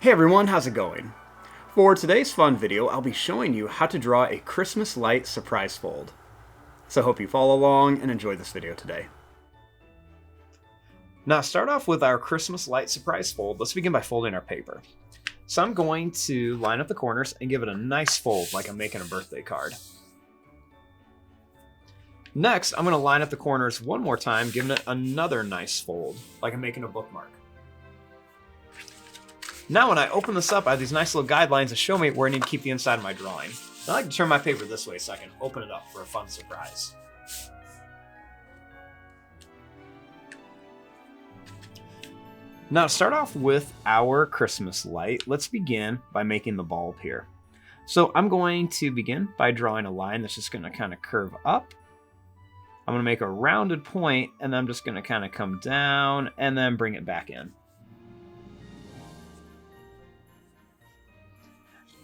Hey everyone, how's it going? For today's fun video, I'll be showing you how to draw a Christmas light surprise fold. So I hope you follow along and enjoy this video today. Now to start off with our Christmas light surprise fold, let's begin by folding our paper. So I'm going to line up the corners and give it a nice fold like I'm making a birthday card. Next, I'm going to line up the corners one more time, giving it another nice fold like I'm making a bookmark. Now when I open this up, I have these nice little guidelines to show me where I need to keep the inside of my drawing. I like to turn my paper this way so I can open it up for a fun surprise. Now to start off with our Christmas light, let's begin by making the bulb here. So I'm going to begin by drawing a line that's just going to kind of curve up. I'm going to make a rounded point, and then I'm just going to kind of come down and then bring it back in.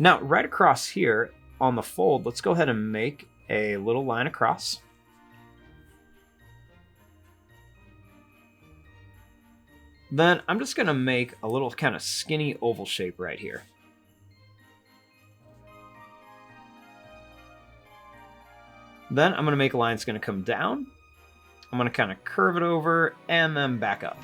Now, right across here on the fold, let's go ahead and make a little line across. Then I'm just going to make a little kind of skinny oval shape right here. Then I'm going to make a line that's going to come down. I'm going to kind of curve it over and then back up.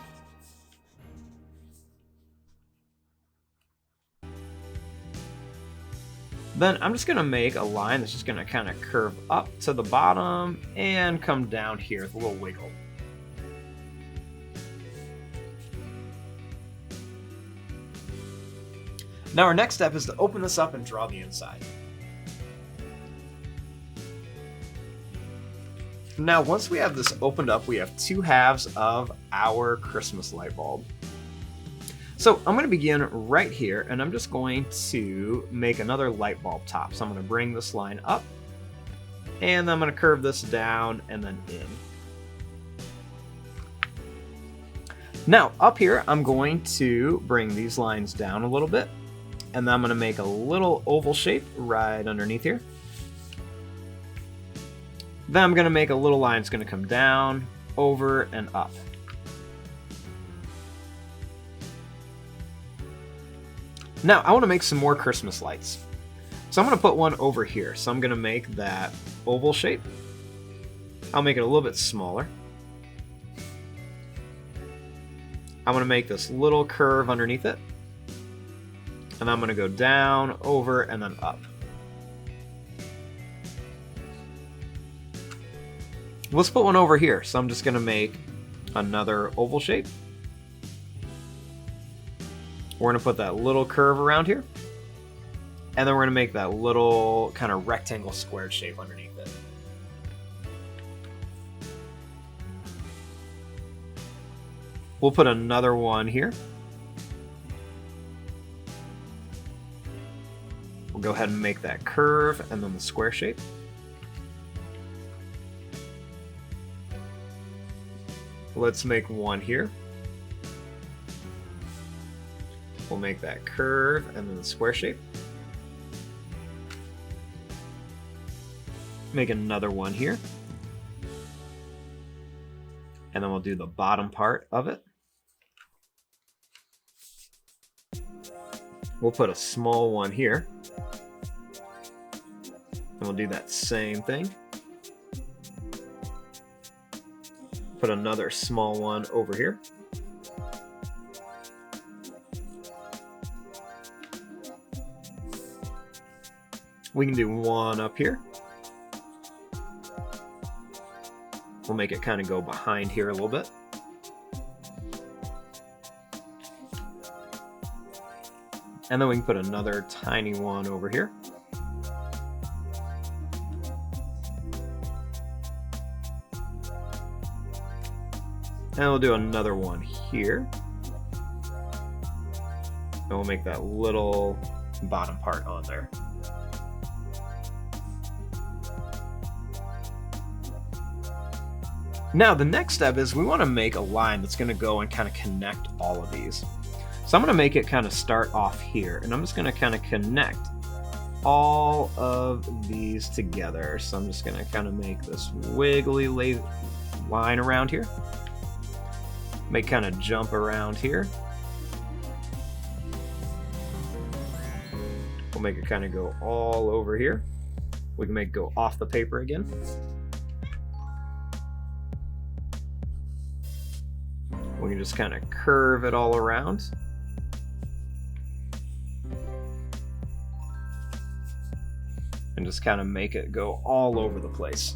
Then I'm just going to make a line that's just going to kind of curve up to the bottom and come down here with a little wiggle. Now our next step is to open this up and draw the inside. Now once we have this opened up, we have two halves of our Christmas light bulb. So I'm going to begin right here, and I'm just going to make another light bulb top. So I'm going to bring this line up, and I'm going to curve this down and then in. Now up here, I'm going to bring these lines down a little bit, and then I'm going to make a little oval shape right underneath here. Then I'm going to make a little line that's going to come down, over, and up. Now, I want to make some more Christmas lights. So I'm going to put one over here. So I'm going to make that oval shape. I'll make it a little bit smaller. I'm going to make this little curve underneath it. And I'm going to go down, over, and then up. Let's put one over here. So I'm just going to make another oval shape. We're going to put that little curve around here. And then we're going to make that little kind of rectangle squared shape underneath it. We'll put another one here. We'll go ahead and make that curve and then the square shape. Let's make one here. We'll make that curve and then the square shape. Make another one here. And then we'll do the bottom part of it. We'll put a small one here. And we'll do that same thing. Put another small one over here. We can do one up here. We'll make it kind of go behind here a little bit. And then we can put another tiny one over here. And we'll do another one here. And we'll make that little bottom part on there. Now the next step is we want to make a line that's going to go and kind of connect all of these. So I'm going to make it kind of start off here, and I'm just going to kind of connect all of these together. So I'm just going to kind of make this wiggly line around here. May kind of jump around here. make it kind of go all over here. We can make it go off the paper again. We can just kind of curve it all around. And just kind of make it go all over the place.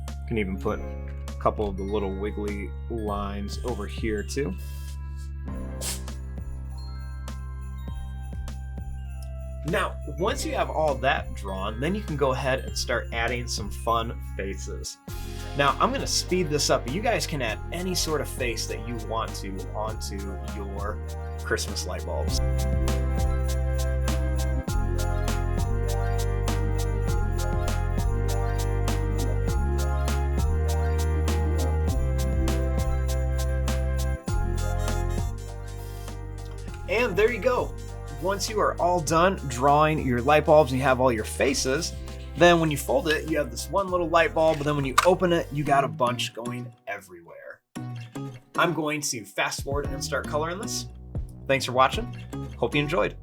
You can even put a couple of the little wiggly lines over here too. Now, once you have all that drawn, then you can go ahead and start adding some fun faces. Now, I'm going to speed this up, but you guys can add any sort of face that you want to onto your Christmas light bulbs. And there you go. Once you are all done drawing your light bulbs and you have all your faces, then when you fold it, you have this one little light bulb, but then when you open it, you got a bunch going everywhere. I'm going to fast forward and start coloring this. Thanks for watching. Hope you enjoyed.